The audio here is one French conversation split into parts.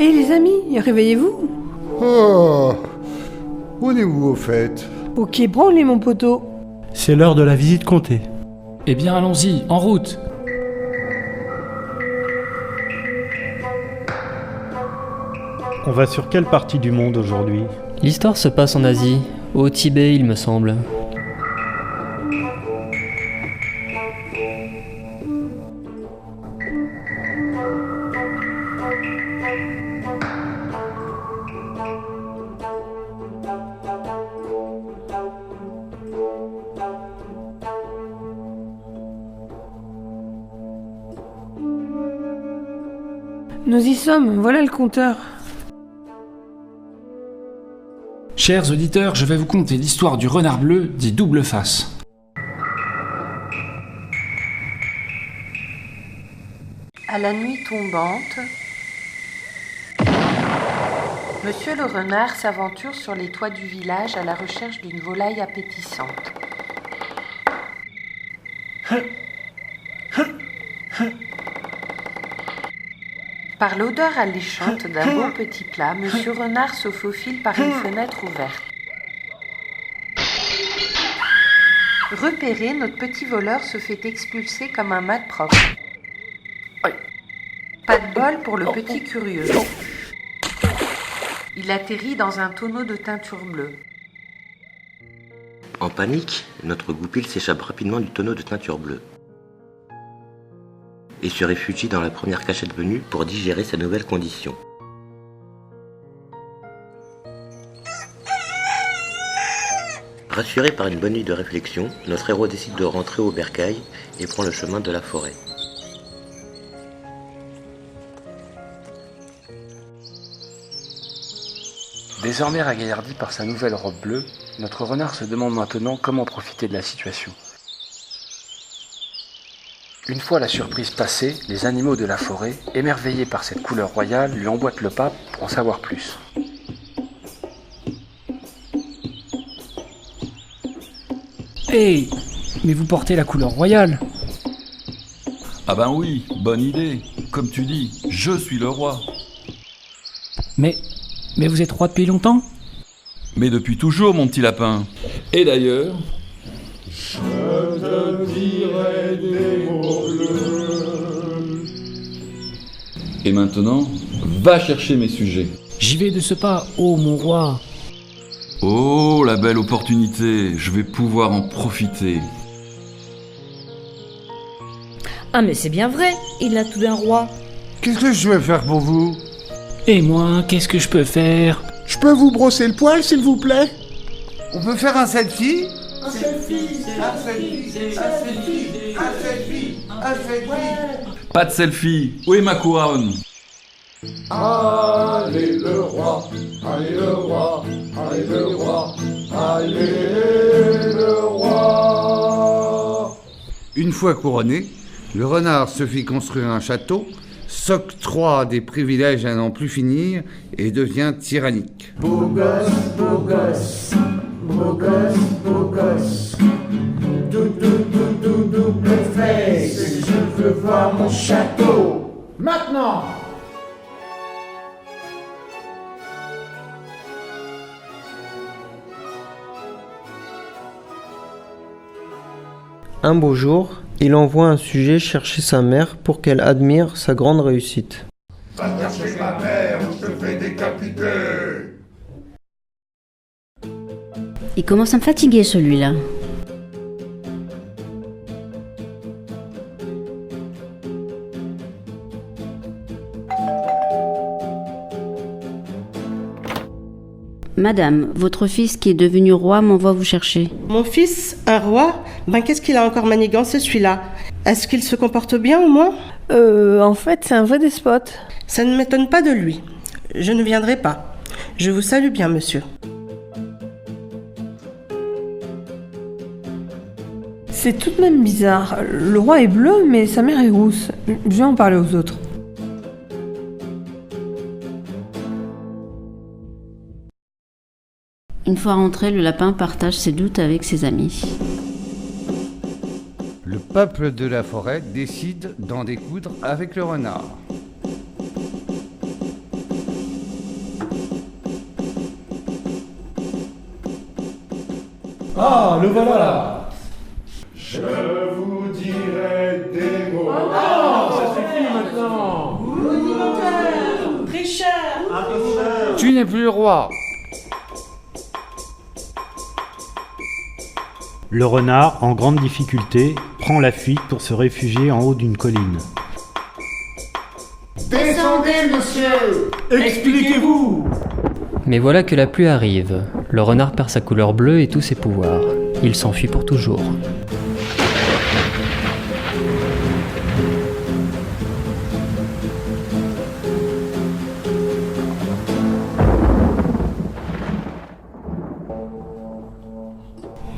Et les amis, réveillez-vous. Oh, on est où au fait? Au quai Branly, mon poteau. C'est l'heure de la visite comptée. Eh bien, allons-y, en route. On va sur quelle partie du monde aujourd'hui? L'histoire se passe en Asie, au Tibet il me semble. Nous y sommes, voilà le compteur. Chers auditeurs, je vais vous conter l'histoire du renard bleu dit Double Face. À la nuit tombante, Monsieur le renard s'aventure sur les toits du village à la recherche d'une volaille appétissante. Par l'odeur alléchante d'un beau petit plat, Monsieur Renard se faufile par une fenêtre ouverte. Repéré, notre petit voleur se fait expulser comme un malpropre. Pas de bol pour le petit curieux. Il atterrit dans un tonneau de teinture bleue. En panique, notre goupil s'échappe rapidement du tonneau de teinture bleue et se réfugie dans la première cachette venue pour digérer sa nouvelle condition. Rassuré par une bonne nuit de réflexion, notre héros décide de rentrer au bercail et prend le chemin de la forêt. Désormais ragaillardi par sa nouvelle robe bleue, notre renard se demande maintenant comment profiter de la situation. Une fois la surprise passée, les animaux de la forêt, émerveillés par cette couleur royale, lui emboîtent le pas pour en savoir plus. Hey, mais vous portez la couleur royale. Ah ben oui, bonne idée. Comme tu dis, je suis le roi. Mais vous êtes roi depuis longtemps? Mais depuis toujours, mon petit lapin. Et d'ailleurs... Je te dirai des mots bleus. Et maintenant, va chercher mes sujets. J'y vais de ce pas, ô mon roi. Oh, la belle opportunité, je vais pouvoir en profiter. Ah mais c'est bien vrai, il a tout d'un roi. Qu'est-ce que je vais faire pour vous? Et moi, qu'est-ce que je peux faire? Je peux vous brosser le poil, s'il vous plaît? On peut faire un selfie? Un selfie, un selfie, un selfie, un selfie, un selfie. Pas de selfie, où est ma couronne? Allez le roi, allez le roi, allez le roi, allez le roi. Une fois couronné, le renard se fit construire un château, s'octroie des privilèges à n'en plus finir et devient tyrannique. Beau gosse, beau gosse, beau gosse, beau gosse. Double face, je veux voir mon château. Maintenant! Un beau jour, il envoie un sujet chercher sa mère pour qu'elle admire sa grande réussite. Va chercher ma mère ou je te fais décapiter. Il commence à me fatiguer celui-là. Madame, votre fils qui est devenu roi m'envoie vous chercher. Mon fils, un roi? Ben qu'est-ce qu'il a encore manigancé celui-là? Est-ce qu'il se comporte bien au moins? En fait, c'est un vrai despote. Ça ne m'étonne pas de lui. Je ne viendrai pas. Je vous salue bien, monsieur. C'est tout de même bizarre. Le roi est bleu, mais sa mère est rousse. Je vais en parler aux autres. Une fois rentré, le lapin partage ses doutes avec ses amis. Le peuple de la forêt décide d'en découdre avec le renard. Ah, le voilà. Je vous dirai des mots. Ah, ça suffit maintenant. Moniteur, tricheur. Tu n'es plus le roi. Le renard, en grande difficulté, prend la fuite pour se réfugier en haut d'une colline. Descendez, monsieur. Expliquez-vous. Mais voilà que la pluie arrive. Le renard perd sa couleur bleue et tous ses pouvoirs. Il s'enfuit pour toujours.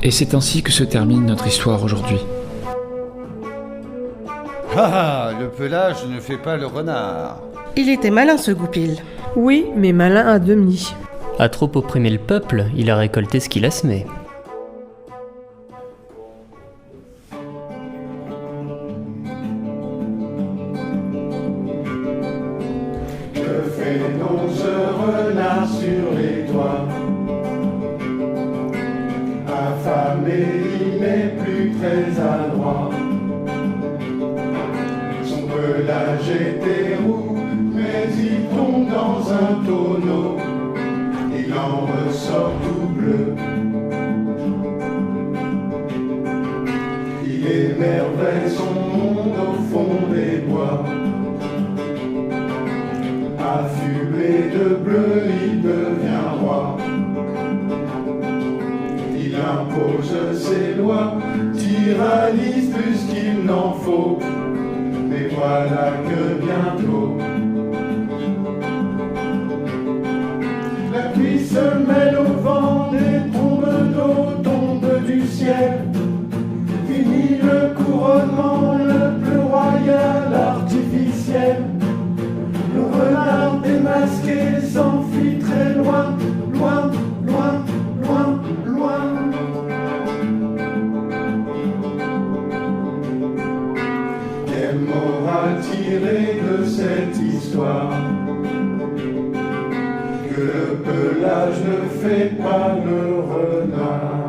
Et c'est ainsi que se termine notre histoire aujourd'hui. Ah, le pelage ne fait pas le renard. Il était malin ce Goupil. Oui, mais malin à demi. À trop opprimer le peuple, il a récolté ce qu'il a semé. Que fait donc ce renard sur les toits? Affamé, il n'est plus très adroit. Son pelage était roux, mais il tombe dans un tonneau. Il en ressort tout bleu. Il émerveille son monde au fond des bois. Affublé de bleu, il devient roi. Il impose ses lois, tyrannise plus qu'il n'en faut. Mais voilà que bientôt la pluie se mêle au vent, des trombes d'eau tombent du ciel. Fini le couronnement, le plus royal artificiel. Le renard démasqué s'enfuit très loin, loin, loin, loin, loin. Quelle morale tirée de cette histoire? Que le pelage ne fait pas le renard.